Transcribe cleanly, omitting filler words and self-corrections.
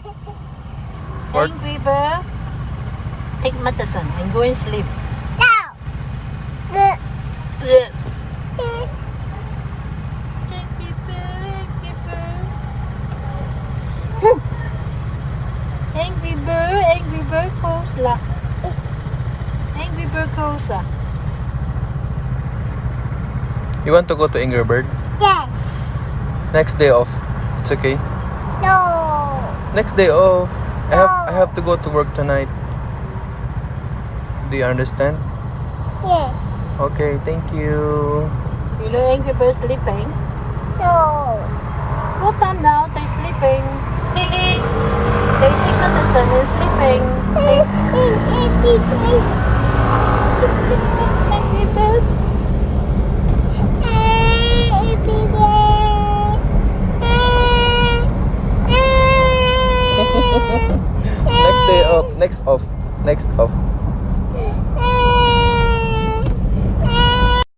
What? Angry Bird. Take medicine and go and sleep. No. Yeah. Angry Bird, Angry Bird. Angry Bird, Angry Bird close lah. Angry Bird close lah. You want to go to Angry Bird? Yes. Next day off. It's okay. No. Next day off. I No. have to go to work tonight. Do you understand? Yes. Okay, thank you. You know Angry Bird sleeping? No. Go calm down, they're sleeping. They take medicine and sleeping. Happy place. Angry Bird. Happy day. Next day off. Next off. Next off.